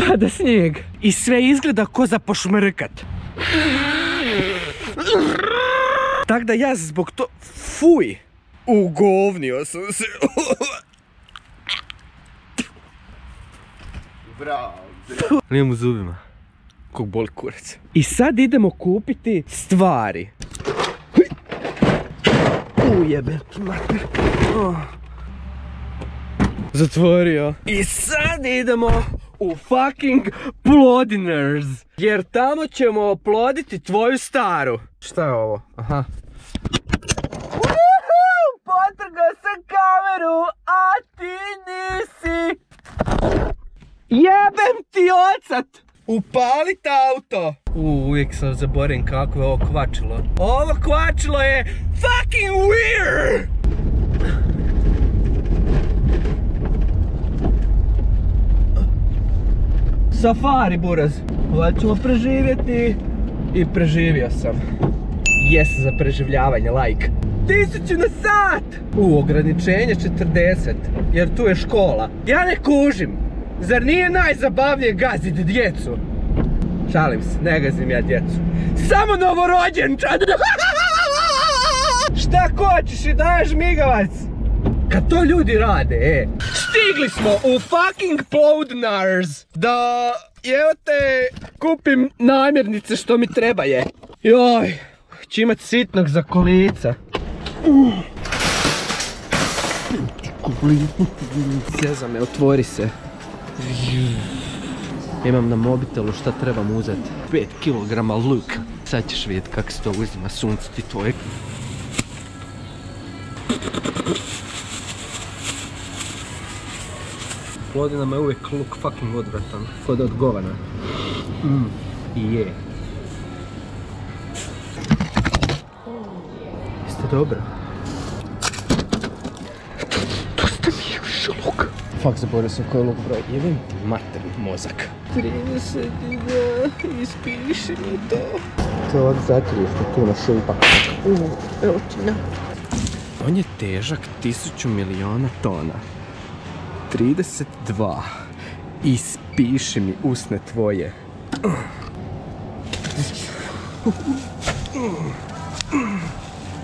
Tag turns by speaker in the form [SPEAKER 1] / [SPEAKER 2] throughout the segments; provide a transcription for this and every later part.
[SPEAKER 1] pada snijeg i sve izgleda ko za pošmrkat. Tak da ja zbog to... Fuj! Ugovnio sam se. Bravo. Nijem u zubima. Kog boli kurac. I sad idemo kupiti stvari. Ujebe ti mater. Zatvorio. I sad idemo u fucking Plodiners. Jer tamo ćemo oploditi tvoju staru. Šta je ovo? Aha. Potrgao sam kameru, a ti nisi. Jebem ti ocat. Upalit auto. Uvijek sam zaboravim kako je ovo kvačilo. Ovo kvačilo je fucking weird. Safari buraz. Ovo ćemo preživjeti. I preživio sam. Jes za preživljavanje, like. 1000 na sat! Ograničenje 40. Jer tu je škola. Ja ne kužim. Zar nije najzabavnije gazit djecu? Šalim se, ne gazim ja djecu. Samo novorođenčad! Šta kočiš i daješ migavac? Kad to ljudi rade, Stigli smo u fucking Plodiners da, evo te, kupim namirnice što mi treba je. Joj, će imat sitnog za kolica. Sezame, otvori se. Imam na mobitelu šta trebam uzeti. 5 kg luka. Sad ćeš vidjeti kako se to uzima, sunce ti tvoje. Plodinama je uvijek luk fucking odvratan. Kod od govana. I je. Jeste dobro? Dosta mi je više luka. Fak, zaboravio sam koji je luk broj. Jebem ti materni mozak. 32, ispiši mi to. To je ovak zakrije što tu na šumpa. Evo ti na. On je težak 1000 miliona tona. 32. Ispiši mi usne tvoje.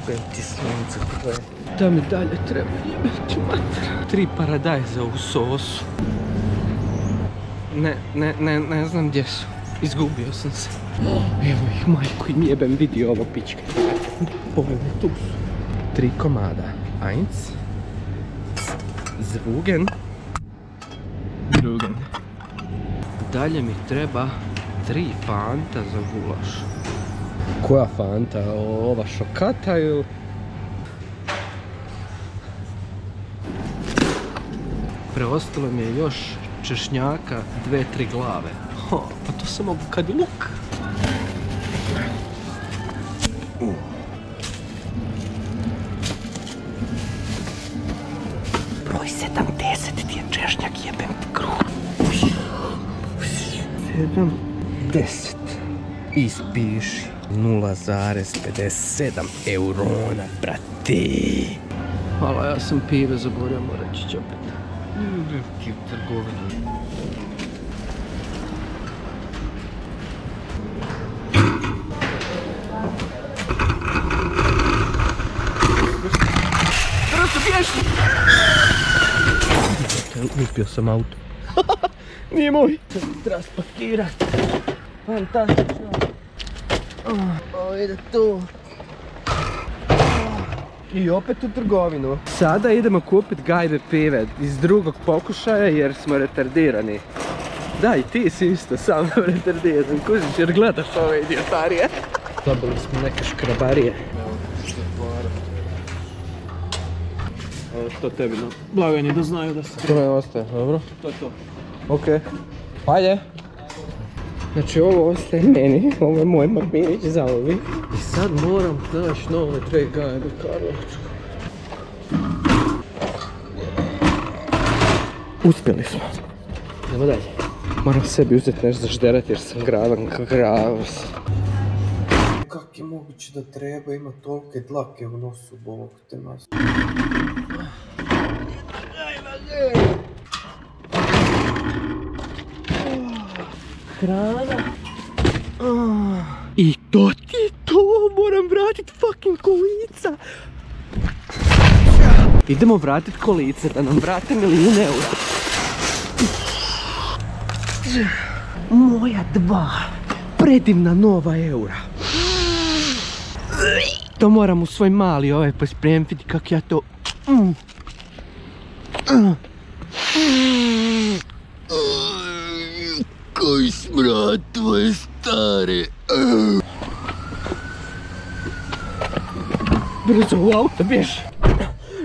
[SPEAKER 1] Gledam ti sunce tvoje. Da mi dalje treba jebati mater. 3 paradajza u sosu. Ne znam gdje su. Izgubio sam se. Evo ih, majku im jebem, vidi ovo pičke. Pogledaj, tu su. 3 komada. 1. Zvugen. Drugen. Dalje mi treba 3 fanta za gulaš. Koja fanta? Ova šokata ili? Preostalo mi je još češnjaka 2-3 glave. Pa to sam mogu kad je luk. Broj 70 ti je češnjak, jebem ti kruh. 70. Ispiši 0,57 eurona, brate. Hvala, ja sam pive zaboravio, morat ću opet. Ti trgovinu. Brzo, bježi! Uspio sam auto. Nije moj. Sad treba spakirat. Fantastično. Ovo ide tu. I opet u trgovinu. Sada idemo kupit gajbe pive iz drugog pokušaja jer smo retardirani. Da, i ti si isto sam retardiran, kužiš jer gledaš ove idiotarije. Dobili smo neke škrabarije. Ovo što tebi na blaganje da znaju da se... To ne ostaje, dobro? To je to. Okej. Ajde. Znači ovo ostaje meni, ovo je moj Marminić za ovi. I sad moram naći nove 2 gajbe Karlovačko. Uspjeli smo. Idemo dalje. Moram sebi uzeti nešto za žderat jer sam gradan kagravs. Kak je moguće da treba ima tolike dlake u nosu, bog te nas. hrana. I to ti je to, moram vratit fucking kolica. Idemo vratit kolice da nam vrate 1.000.000 eura. Moja 2 predivna nova eura. To moram u svoj mali ovaj pospremiti kak ja to... Koji smrad tvoje stare. Brzo u auto bješ.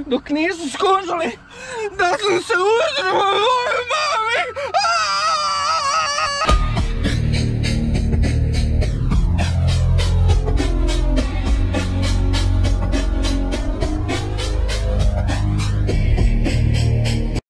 [SPEAKER 1] Dok nisu skužili da sam se uzrao.